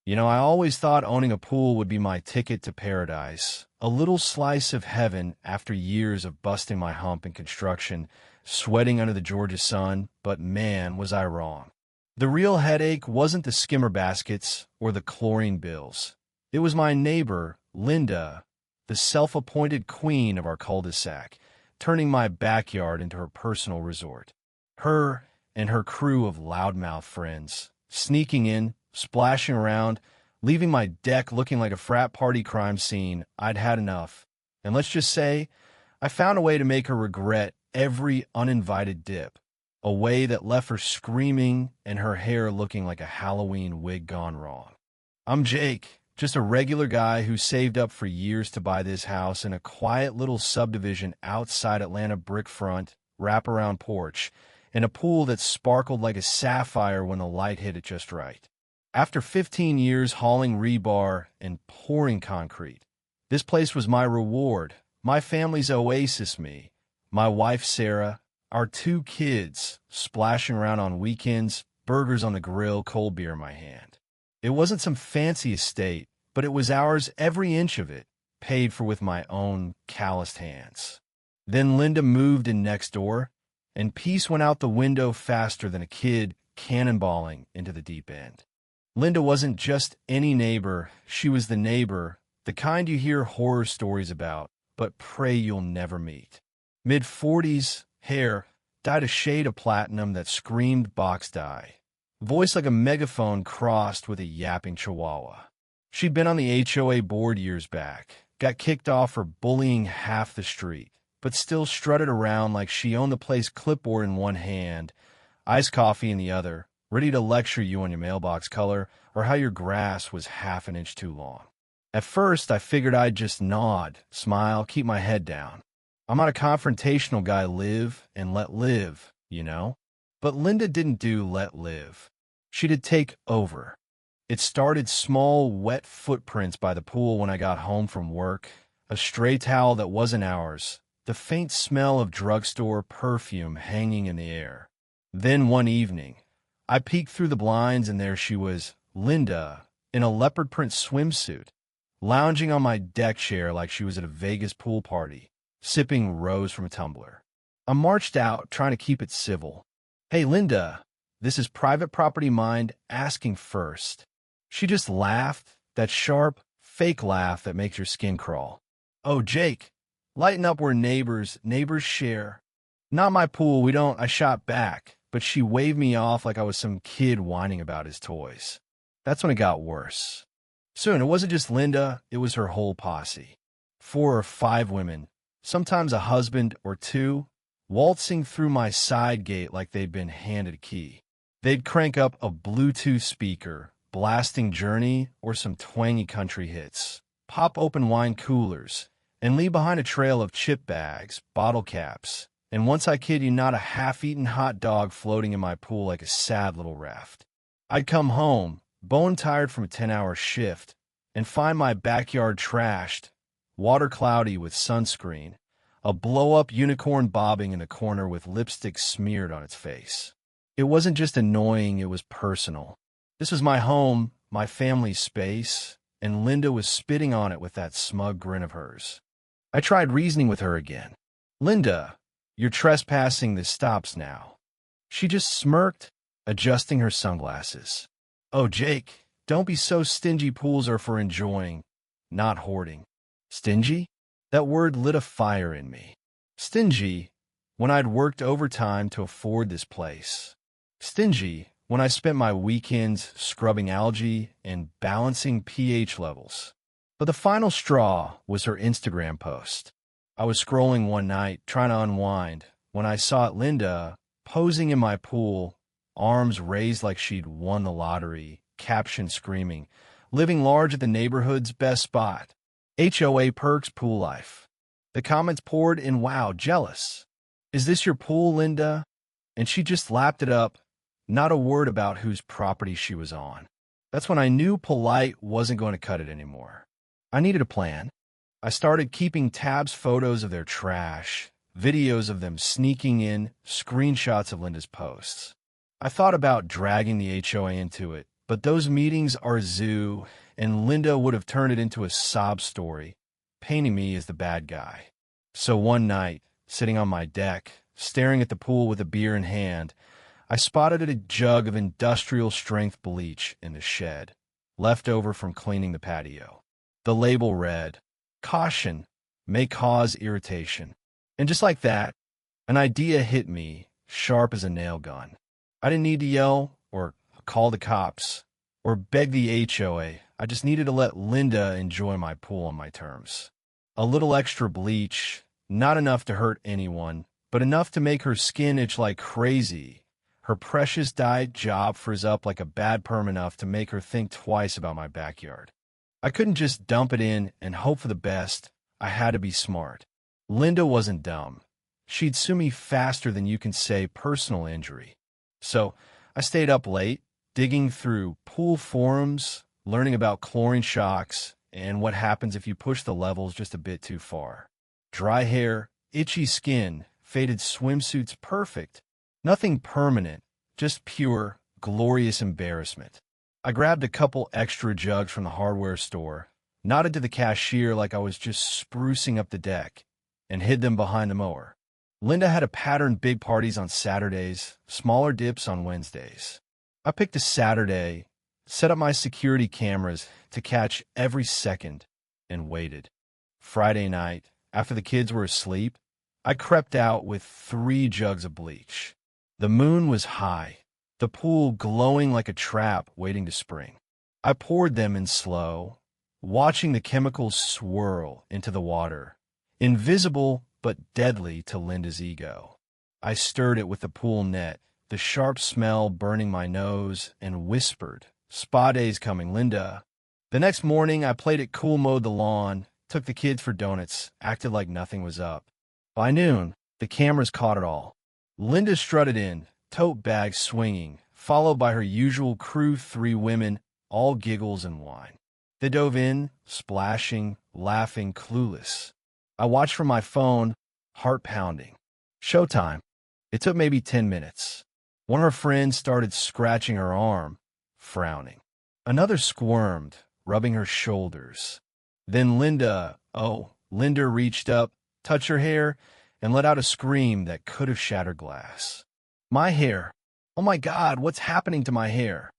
I always thought owning a pool would be my ticket to paradise, a little slice of heaven after years of busting my hump in construction, sweating under the Georgia sun, but man, was I wrong. The real headache wasn't the skimmer baskets or the chlorine bills. It was my neighbor, Linda, the self-appointed queen of our cul-de-sac, turning my backyard into her personal resort. Her and her crew of loudmouth friends, sneaking in, splashing around, leaving my deck looking like a frat party crime scene. I'd had enough. And let's just say, I found a way to make her regret every uninvited dip, a way that left her screaming and her hair looking like a Halloween wig gone wrong. I'm Jake, just a regular guy who saved up for years to buy this house in a quiet little subdivision outside Atlanta, brickfront, wraparound porch, and a pool that sparkled like a sapphire when the light hit it just right. After 15 years hauling rebar and pouring concrete, this place was my reward, my family's oasis me, my wife Sarah, our 2 kids, splashing around on weekends, burgers on the grill, cold beer in my hand. It wasn't some fancy estate, but it was ours, every inch of it, paid for with my own calloused hands. Then Linda moved in next door, and peace went out the window faster than a kid cannonballing into the deep end. Linda wasn't just any neighbor, she was the neighbor, the kind you hear horror stories about, but pray you'll never meet. Mid-40s, hair, dyed a shade of platinum that screamed box dye. Voice like a megaphone crossed with a yapping chihuahua. She'd been on the HOA board years back, got kicked off for bullying half the street, but still strutted around like she owned the place, clipboard in one hand, iced coffee in the other, ready to lecture you on your mailbox color or how your grass was half an inch too long. At first, I figured I'd just nod, smile, keep my head down. I'm not a confrontational guy, live and let live, But Linda didn't do let live. She did take over. It started small, wet footprints by the pool when I got home from work, a stray towel that wasn't ours, the faint smell of drugstore perfume hanging in the air. Then one evening, I peeked through the blinds and there she was, Linda, in a leopard print swimsuit, lounging on my deck chair like she was at a Vegas pool party, sipping rose from a tumbler. I marched out, trying to keep it civil. Hey, Linda, this is private property, mind asking first. She just laughed, that sharp, fake laugh that makes your skin crawl. Oh, Jake, lighten up, we're neighbors share. Not my pool, we don't, I shot back. But she waved me off like I was some kid whining about his toys. That's when it got worse. Soon, it wasn't just Linda, it was her whole posse. 4 or 5 women, sometimes a husband or 2, waltzing through my side gate like they'd been handed a key. They'd crank up a Bluetooth speaker, blasting Journey or some twangy country hits, pop open wine coolers, and leave behind a trail of chip bags, bottle caps, and once, I kid you not, a half-eaten hot dog floating in my pool like a sad little raft. I'd come home, bone-tired from a 10-hour shift, and find my backyard trashed, water cloudy with sunscreen, a blow-up unicorn bobbing in the corner with lipstick smeared on its face. It wasn't just annoying, it was personal. This was my home, my family's space, and Linda was spitting on it with that smug grin of hers. I tried reasoning with her again. Linda, you're trespassing, this stops now. She just smirked, adjusting her sunglasses. Oh, Jake, don't be so stingy, pools are for enjoying, not hoarding. Stingy? That word lit a fire in me. Stingy, when I'd worked overtime to afford this place. Stingy, when I spent my weekends scrubbing algae and balancing pH levels. But the final straw was her Instagram post. I was scrolling one night, trying to unwind, when I saw Linda posing in my pool, arms raised like she'd won the lottery, caption screaming, living large at the neighborhood's best spot. HOA perks, pool life. The comments poured in, wow, jealous. Is this your pool, Linda? And she just lapped it up, not a word about whose property she was on. That's when I knew polite wasn't going to cut it anymore. I needed a plan. I started keeping tabs, photos of their trash, videos of them sneaking in, screenshots of Linda's posts. I thought about dragging the HOA into it, But those meetings are a zoo, and Linda would have turned it into a sob story, painting me as the bad guy. So one night, sitting on my deck, staring at the pool with a beer in hand, I spotted a jug of industrial-strength bleach in the shed, left over from cleaning the patio. The label read, "Caution, may cause irritation." And just like that, an idea hit me, sharp as a nail gun. I didn't need to yell or call the cops or beg the HOA. I just needed to let Linda enjoy my pool on my terms. A little extra bleach, not enough to hurt anyone, but enough to make her skin itch like crazy. Her precious dyed job frizz up like a bad perm enough to make her think twice about my backyard. I couldn't just dump it in and hope for the best. I had to be smart. Linda wasn't dumb. She'd sue me faster than you can say personal injury. So I stayed up late, digging through pool forums, learning about chlorine shocks, and what happens if you push the levels just a bit too far. Dry hair, itchy skin, faded swimsuits, perfect. Nothing permanent, just pure, glorious embarrassment. I grabbed a couple extra jugs from the hardware store, nodded to the cashier like I was just sprucing up the deck, and hid them behind the mower. Linda had a pattern big parties on Saturdays, smaller dips on Wednesdays. I picked a Saturday, set up my security cameras to catch every second, and waited. Friday night, after the kids were asleep, I crept out with 3 jugs of bleach. The moon was high, the pool glowing like a trap waiting to spring. I poured them in slow, watching the chemicals swirl into the water, invisible but deadly to Linda's ego. I stirred it with the pool net, the sharp smell burning my nose, and whispered, "Spa day's coming, Linda." The next morning, I played it cool, mowed the lawn, took the kids for donuts, acted like nothing was up. By noon, the cameras caught it all. Linda strutted in, tote bag swinging, followed by her usual crew, 3 women, all giggles and wine. They dove in, splashing, laughing, clueless. I watched from my phone, heart pounding. Showtime. It took maybe 10 minutes. One of her friends started scratching her arm, frowning. Another squirmed, rubbing her shoulders. Then Linda reached up, touched her hair, and let out a scream that could have shattered glass. My hair. Oh my God, what's happening to my hair?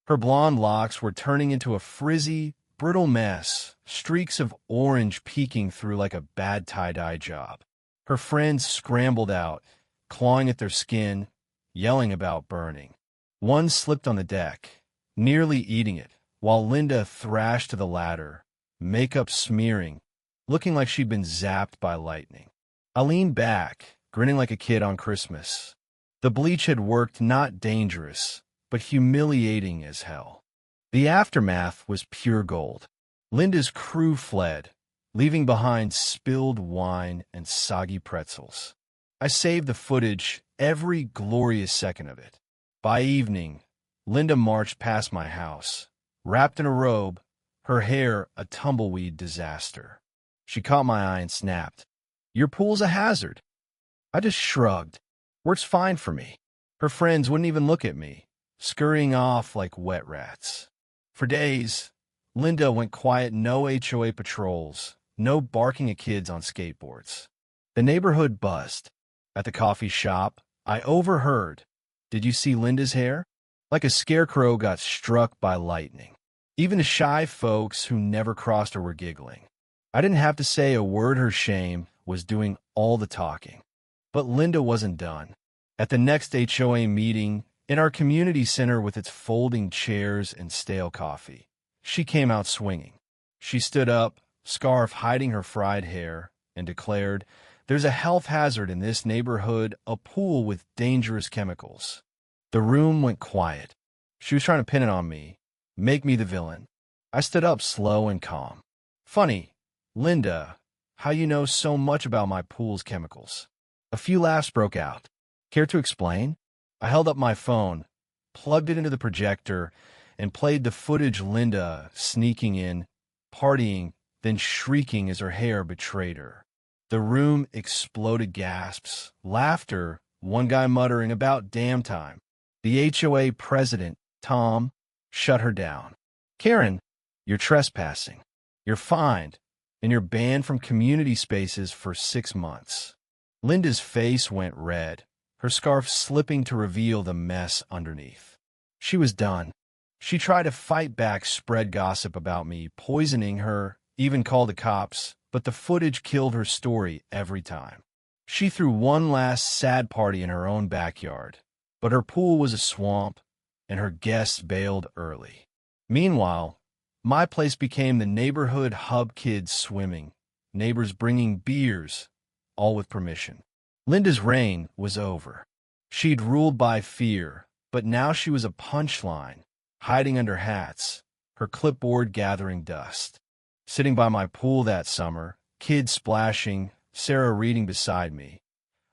Her blonde locks were turning into a frizzy, brittle mess, streaks of orange peeking through like a bad tie-dye job. Her friends scrambled out, clawing at their skin, yelling about burning. One slipped on the deck, nearly eating it, while Linda thrashed to the ladder, makeup smearing, looking like she'd been zapped by lightning. I leaned back, grinning like a kid on Christmas. The bleach had worked, not dangerous, but humiliating as hell. The aftermath was pure gold. Linda's crew fled, leaving behind spilled wine and soggy pretzels. I saved the footage, every glorious second of it. By evening, Linda marched past my house, wrapped in a robe, her hair a tumbleweed disaster. She caught my eye and snapped, "Your pool's a hazard." I just shrugged. Works fine for me. Her friends wouldn't even look at me, scurrying off like wet rats. For days, Linda went quiet, no HOA patrols, no barking at kids on skateboards. The neighborhood buzzed. At the coffee shop, I overheard, "Did you see Linda's hair?" Like a scarecrow got struck by lightning. Even the shy folks who never crossed her were giggling. I didn't have to say a word. Her shame was doing all the talking. But Linda wasn't done. At the next HOA meeting, in our community center with its folding chairs and stale coffee, she came out swinging. She stood up, scarf hiding her fried hair, and declared, "There's a health hazard in this neighborhood, a pool with dangerous chemicals." The room went quiet. She was trying to pin it on me, make me the villain. I stood up slow and calm. "Funny, Linda, how you know so much about my pool's chemicals." A few laughs broke out. "Care to explain?" I held up my phone, plugged it into the projector, and played the footage. Linda sneaking in, partying, then shrieking as her hair betrayed her. The room exploded, gasps, laughter, one guy muttering, "About damn time." The HOA president, Tom, shut her down. Karen, you're trespassing. You're fined, and you're banned from community spaces for 6 months. Linda's face went red, her scarf slipping to reveal the mess underneath. She was done. She tried to fight back, spread gossip about me, poisoning her, even called the cops, but the footage killed her story every time. She threw one last sad party in her own backyard, but her pool was a swamp, and her guests bailed early. Meanwhile, my place became the neighborhood hub, kids swimming, neighbors bringing beers, all with permission. Linda's reign was over. She'd ruled by fear, but now she was a punchline, hiding under hats, her clipboard gathering dust. Sitting by my pool that summer, kids splashing, Sarah reading beside me,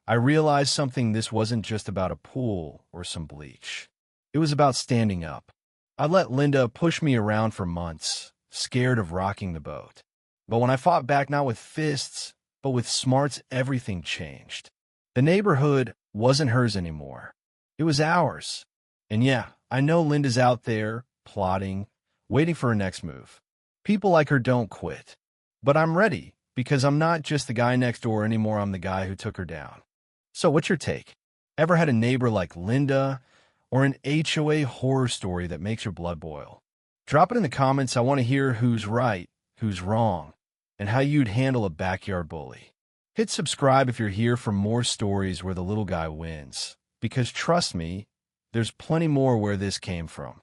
I realized something. This wasn't just about a pool or some bleach. It was about standing up. I let Linda push me around for months, scared of rocking the boat. But when I fought back, not with fists, but with smarts, everything changed. The neighborhood wasn't hers anymore. It was ours. And yeah, I know Linda's out there, plotting, waiting for her next move. People like her don't quit. But I'm ready, because I'm not just the guy next door anymore. I'm the guy who took her down. So what's your take? Ever had a neighbor like Linda, or an HOA horror story that makes your blood boil? Drop it in the comments. I want to hear who's right, who's wrong, and how you'd handle a backyard bully. Hit subscribe if you're here for more stories where the little guy wins, because trust me, there's plenty more where this came from.